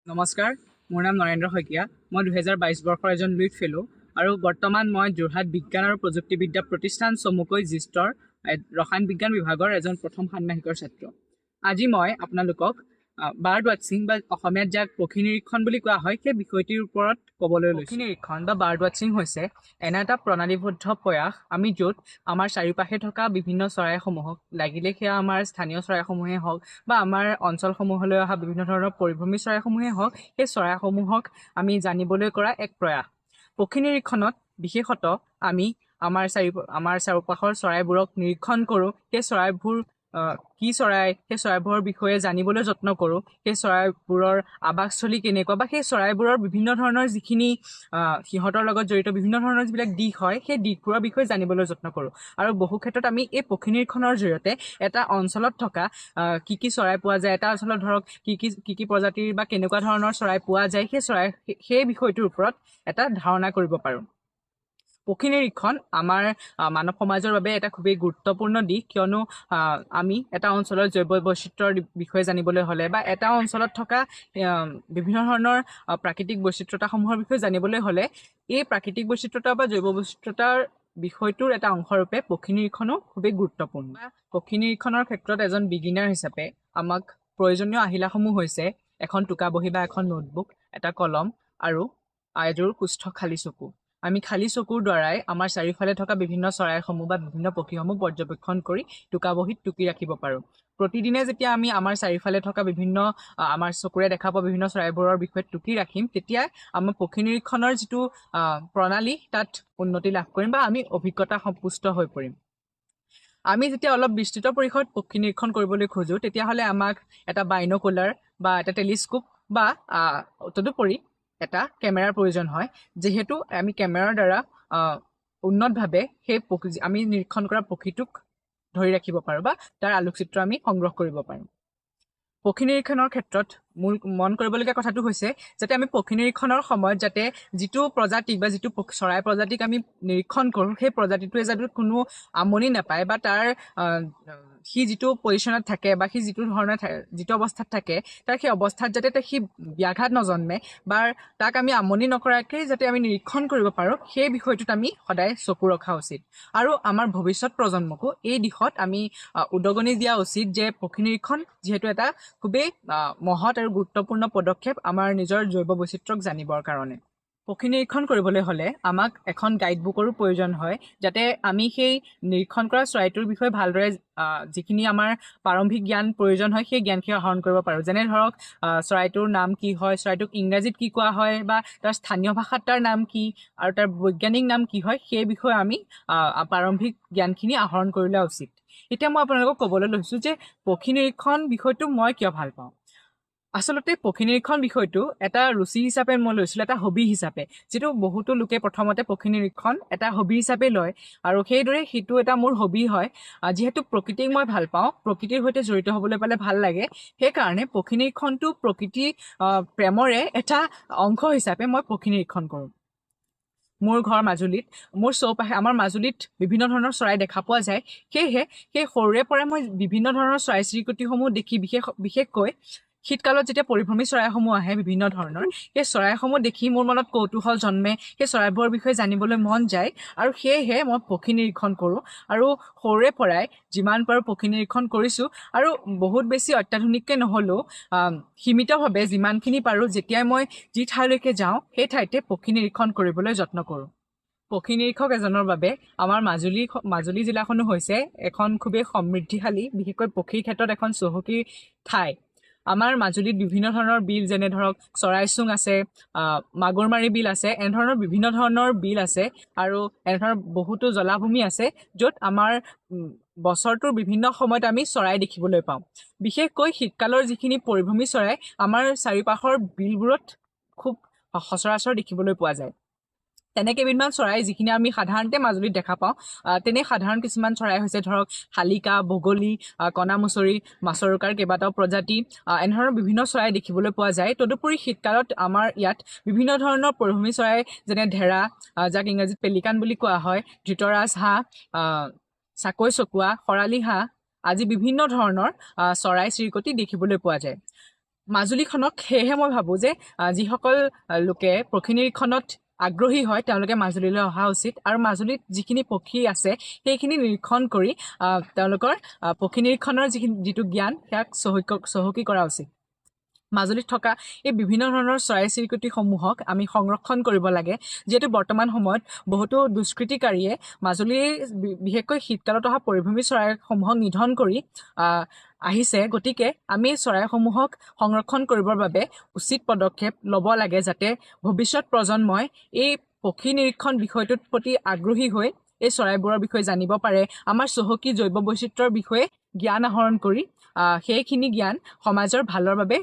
নমস্কাৰ, মোৰ নাম নৰেন্দ্ৰ শইকীয়া। মই 2022 বৰ্ষৰ এজন লুইট ফেলো আৰু বৰ্তমান মই যোৰহাট বিজ্ঞান আৰু প্ৰযুক্তিবিদ্যা প্ৰতিষ্ঠান চমুকৈ জিষ্টৰ ৰসায়ন বিজ্ঞান বিভাগৰ এজন প্ৰথম ষান্মাসিকৰ ছাত্ৰ। আজি মই আপোনালোকক বাৰ্ড ৱাচিং বা অসমীয়াত যাক পক্ষী নিৰীক্ষণ বুলি কোৱা হয় সেই বিষয়টিৰ ওপৰত ক'বলৈ লৈছোঁ। পক্ষী নিৰীক্ষণ বা বাৰ্ড ৱাচিং হৈছে এনে এটা প্ৰণালীবদ্ধ প্ৰয়াস আমি য'ত আমাৰ চাৰিওপাশে থকা বিভিন্ন চৰাইসমূহক লাগিলে সেয়া আমাৰ স্থানীয় চৰাইসমূহেই হওক বা আমাৰ অঞ্চলসমূহলৈ অহা বিভিন্ন ধৰণৰ পৰিভ্ৰমী চৰাইসমূহেই হওক সেই চৰাইসমূহক আমি জানিবলৈ কৰা এক প্ৰয়াস। পক্ষী নিৰীক্ষণত বিশেষত আমি আমাৰ চাৰিওপাশৰ চৰাইবোৰক নিৰীক্ষণ কৰোঁ। সেই চৰাইবোৰ কি চৰাই সেই চৰাইবোৰৰ বিষয়ে জানিবলৈ যত্ন কৰোঁ। সেই চৰাইবোৰৰ আৱাসস্থলী কেনেকুৱা বা সেই চৰাইবোৰৰ বিভিন্ন ধৰণৰ যিখিনি সিহঁতৰ লগত জড়িত বিভিন্ন ধৰণৰ যিবিলাক দিশ হয় সেই দিশবোৰৰ বিষয়ে জানিবলৈ যত্ন কৰোঁ। আৰু বহু ক্ষেত্ৰত আমি এই পক্ষী নিৰীক্ষণৰ জৰিয়তে এটা অঞ্চলত থকা কি চৰাই পোৱা যায়, এটা অঞ্চলত ধৰক কি প্ৰজাতিৰ বা কেনেকুৱা ধৰণৰ চৰাই পোৱা যায় সেই বিষয়টোৰ ওপৰত এটা ধাৰণা কৰিব পাৰোঁ। পক্ষী নিৰীক্ষণ আমাৰ মানৱ সমাজৰ বাবে এটা খুবেই গুৰুত্বপূৰ্ণ দিশ, কিয়নো আমি এটা অঞ্চলৰ জৈৱ বৈচিত্ৰ্যৰ বিষয়ে জানিবলৈ হ'লে বা এটা অঞ্চলত থকা বিভিন্ন ধৰণৰ প্ৰাকৃতিক বৈচিত্ৰতাসমূহৰ বিষয়ে জানিবলৈ হ'লে এই প্ৰাকৃতিক বৈচিত্ৰতা বা জৈৱ বৈচিত্ৰতাৰ বিষয়টোৰ এটা অংশৰূপে পক্ষী নিৰীক্ষণো খুবেই গুৰুত্বপূৰ্ণ। পক্ষী নিৰীক্ষণৰ ক্ষেত্ৰত এজন বিগিনাৰ হিচাপে আমাক প্ৰয়োজনীয় আহিলাসমূহ হৈছে এখন টোকা বহী বা এখন নোটবুক, এটা কলম আৰু এযোৰ সুস্থ খালী চকু। আমি খালী চকুৰ দ্বাৰাই আমাৰ চাৰিওফালে থকা বিভিন্ন চৰাইসমূহ বা বিভিন্ন পক্ষীসমূহ পৰ্যবেক্ষণ কৰি টোকা বহীত টুকি ৰাখিব পাৰোঁ। প্ৰতিদিনে যেতিয়া আমি আমাৰ চাৰিওফালে থকা বিভিন্ন আমাৰ চকুৰে দেখা পোৱা বিভিন্ন চৰাইবোৰৰ বিষয়ে টুকি ৰাখিম, তেতিয়া আমাৰ পক্ষী নিৰীক্ষণৰ যিটো প্ৰণালী তাত উন্নতি লাভ কৰিম বা আমি অভিজ্ঞতা সম্পুষ্ট হৈ পৰিম। আমি যেতিয়া অলপ বিস্তৃত পৰিসৰত পক্ষী নিৰীক্ষণ কৰিবলৈ খোজোঁ তেতিয়াহ'লে আমাক এটা বাইনকুলাৰ বা এটা টেলিস্কোপ বা তদুপৰি এটা কেমেৰাৰ প্ৰয়োজন হয়, যিহেতু আমি কেমেৰাৰ দ্বাৰা উন্নতভাৱে সেই আমি নিৰীক্ষণ কৰা পক্ষীটোক ধৰি ৰাখিব পাৰোঁ বা তাৰ আলোকচিত্ৰ আমি সংগ্ৰহ কৰিব পাৰোঁ। পক্ষী নিৰীক্ষণৰ ক্ষেত্ৰত মূল মন কৰিবলগীয়া কথাটো হৈছে যাতে আমি পক্ষী নিৰীক্ষণৰ সময়ত যাতে যিটো প্ৰজাতিক বা যিটো চৰাই প্ৰজাতিক আমি নিৰীক্ষণ কৰোঁ সেই প্ৰজাতিটোৱে যাতে কোনো আমনি নাপায় বা তাৰ সি যিটো পজিশ্যনত থাকে বা সি যিটো অৱস্থাত থাকে তাৰ সেই অৱস্থাত যাতে সি ব্যাঘাত নজন্মে বা তাক আমি আমনি নকৰাকৈ যাতে আমি নিৰীক্ষণ কৰিব পাৰোঁ সেই বিষয়টোত আমি সদায় চকু ৰখা উচিত। আৰু আমাৰ ভৱিষ্যত প্ৰজন্মকো এই দিশত আমি উদগনি দিয়া উচিত যে পক্ষী নিৰীক্ষণ যিহেতু এটা খুবেই মহৎ আৰু গুৰুত্বপূৰ্ণ পদক্ষেপ আমাৰ নিজৰ জৈৱ বৈচিত্ৰ্যক জানিবৰ কাৰণে। পক্ষী নিৰীক্ষণ কৰিবলৈ হ'লে আমাক এখন গাইডবুকৰো প্ৰয়োজন হয়, যাতে আমি সেই নিৰীক্ষণ কৰা চৰাইটোৰ বিষয়ে ভালদৰে যিখিনি আমাৰ প্ৰাৰম্ভিক জ্ঞান প্ৰয়োজন হয় সেই জ্ঞানখিনি আহৰণ কৰিব পাৰোঁ। যেনে ধৰক চৰাইটোৰ নাম কি হয়, চৰাইটোক ইংৰাজীত কি কোৱা হয় বা তাৰ স্থানীয় ভাষাত তাৰ নাম কি আৰু তাৰ বৈজ্ঞানিক নাম কি হয় সেই বিষয়ে আমি প্ৰাৰম্ভিক জ্ঞানখিনি আহৰণ কৰি লোৱা উচিত। এতিয়া মই আপোনালোকক ক'বলৈ লৈছোঁ যে পক্ষী নিৰীক্ষণ বিষয়টো মই কিয় ভাল পাওঁ। আচলতে পক্ষী নিৰীক্ষণ বিষয়টো এটা ৰুচি হিচাপে মই লৈছিলোঁ, এটা হবি হিচাপে, যিটো বহুতো লোকে প্ৰথমতে পক্ষী নিৰীক্ষণ এটা হবি হিচাপে লয় আৰু সেইদৰে সেইটো এটা মোৰ হবি হয়। যিহেতু প্ৰকৃতিক মই ভাল পাওঁ, প্ৰকৃতিৰ সৈতে জড়িত হ'বলৈ পালে ভাল লাগে, সেইকাৰণে পক্ষী নিৰীক্ষণটো প্ৰকৃতি প্ৰেমৰে এটা অংশ হিচাপে মই পক্ষী নিৰীক্ষণ কৰোঁ। মোৰ ঘৰ মাজুলীত, মোৰ চৌপাশে আমাৰ মাজুলীত বিভিন্ন ধৰণৰ চৰাই দেখা পোৱা যায়, সেয়েহে সেই সৰুৰে পৰা মই বিভিন্ন ধৰণৰ চৰাই চিৰিকটিসমূহ দেখি বিশেষকৈ শীতকালত যেতিয়া পৰিভ্ৰমী চৰাইসমূহ আহে বিভিন্ন ধৰণৰ সেই চৰাইসমূহ দেখি মোৰ মনত কৌতূহল জন্মে, সেই চৰাইবোৰৰ বিষয়ে জানিবলৈ মন যায় আৰু সেয়েহে মই পক্ষী নিৰীক্ষণ কৰোঁ। আৰু সৰুৰে পৰাই যিমান পাৰোঁ পক্ষী নিৰীক্ষণ কৰিছোঁ আৰু বহুত বেছি অত্যাধুনিককৈ নহ'লেও সীমিতভাৱে যিমানখিনি পাৰোঁ যেতিয়াই মই যি ঠাইলৈকে যাওঁ সেই ঠাইতে পক্ষী নিৰীক্ষণ কৰিবলৈ যত্ন কৰোঁ। পক্ষী নিৰীক্ষক এজনৰ বাবে আমাৰ মাজুলী জিলাখনো হৈছে এখন খুবেই সমৃদ্ধিশালী, বিশেষকৈ পক্ষীৰ ক্ষেত্ৰত এখন চহকী ঠাই। আমাৰ মাজুলীত বিভিন্ন ধৰণৰ বিল, যেনে ধৰক চৰাইচুং আছে, মাগুৰমাৰী বিল আছে, এনেধৰণৰ বিভিন্ন ধৰণৰ বিল আছে আৰু এনেধৰণৰ বহুতো জলাভূমি আছে য'ত আমাৰ বছৰটোৰ বিভিন্ন সময়ত আমি চৰাই দেখিবলৈ পাওঁ। বিশেষকৈ শীতকালৰ যিখিনি পৰিভ্ৰমী চৰাই আমাৰ চাৰিওপাশৰ বিলবোৰত খুব সচৰাচৰ দেখিবলৈ পোৱা যায়। তেনে কেইবিধমান চৰাই যিখিনি আমি সাধাৰণতে মাজুলীত দেখা পাওঁ, তেনে সাধাৰণ কিছুমান চৰাই হৈছে ধৰক শালিকা, বগলী, কণামুচৰি, মাছৰোকাৰ কেইবাটাও প্ৰজাতি, এনেধৰণৰ বিভিন্ন চৰাই দেখিবলৈ পোৱা যায়। তদুপৰি শীতকালত আমাৰ ইয়াত বিভিন্ন ধৰণৰ পৰিভ্ৰমী চৰাই যেনে ঢেৰা, যাক ইংৰাজীত পেলিকান বুলি কোৱা হয়, ধৃতৰাজ হাঁহ, চাকৈ চকুৱা, শৰালী হাঁহ আদি বিভিন্ন ধৰণৰ চৰাই চিৰিকটি দেখিবলৈ পোৱা যায়। মাজুলীখনক সেয়েহে মই ভাবোঁ যে যিসকল লোকে পক্ষী নিৰীক্ষণত আগ্ৰহী হয় তেওঁলোকে মাজুলীলৈ অহা উচিত আৰু মাজুলীত যিখিনি পক্ষী আছে সেইখিনি নিৰীক্ষণ কৰি তেওঁলোকৰ পক্ষী নিৰীক্ষণৰ যিটো জ্ঞান সেয়াক চহকী কৰা উচিত মাজুলীত থকা এই বিভিন্ন ধৰণৰ চৰাই চিৰিকটিসমূহক আমি সংৰক্ষণ কৰিব লাগে যিহেতু বৰ্তমান সময়ত বহুতো দুষ্কৃতিকাৰীয়ে মাজুলীৰ বিশেষকৈ শীতকালত অহা পৰিভ্ৰমী চৰাইসমূহক নিধন কৰি আহিছে গতিকে আমি চৰাইসমূহক সংৰক্ষণ কৰিবৰ বাবে উচিত পদক্ষেপ ল'ব লাগে যাতে ভৱিষ্যত প্ৰজন্মই এই পক্ষী নিৰীক্ষণ বিষয়টোৰ প্ৰতি আগ্ৰহী হৈ এই চৰাইবোৰৰ বিষয়ে জানিব পাৰে আমাৰ চহকী জৈৱ বৈচিত্ৰ্যৰ বিষয়ে জ্ঞান আহৰণ কৰি সেইখিনি জ্ঞান সমাজৰ ভালৰ বাবে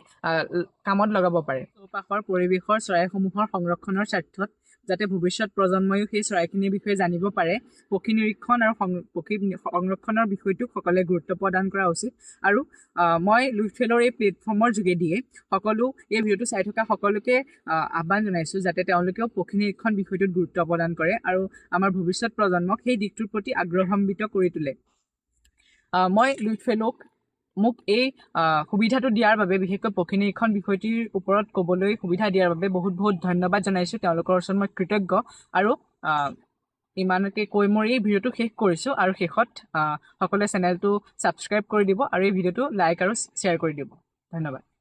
কামত লগাব পাৰে চৌপাশৰ পৰিৱেশৰ চৰাইসমূহৰ সংৰক্ষণৰ স্বাৰ্থত যাতে ভৱিষ্যত প্ৰজন্ময়ো সেই চৰাইখিনিৰ বিষয়ে জানিব পাৰে পক্ষী নিৰীক্ষণ আৰু পক্ষী সংৰক্ষণৰ বিষয়টোক সকলোৱে গুৰুত্ব প্ৰদান কৰা উচিত আৰু মই লুইট ফেলোৰ এই প্লেটফৰ্মৰ যোগেদিয়ে সকলো এই ভিডিঅ'টো চাই থকা সকলোকে আহ্বান জনাইছোঁ যাতে তেওঁলোকেও পক্ষী নিৰীক্ষণ বিষয়টোত গুৰুত্ব প্ৰদান কৰে আৰু আমাৰ ভৱিষ্যত প্ৰজন্মক সেই দিশটোৰ প্ৰতি আগ্ৰহান্বিত কৰি তোলে মই লুইট ফেলোক মোক এই সুবিধাটো দিয়াৰ বাবে বিশেষকৈ পক্ষী নিৰীক্ষণ বিষয়টিৰ ওপৰত ক'বলৈ সুবিধা দিয়াৰ বাবে বহুত বহুত ধন্যবাদ জনাইছোঁ তেওঁলোকৰ ওচৰত মই কৃতজ্ঞ আৰু ইমানকে কৈ মই এই ভিডিঅ'টো শেষ কৰিছোঁ আৰু শেষত সকলোৱে চেনেলটো ছাবস্ক্ৰাইব কৰি দিব আৰু এই ভিডিঅ'টো লাইক আৰু শ্বেয়াৰ কৰি দিব ধন্যবাদ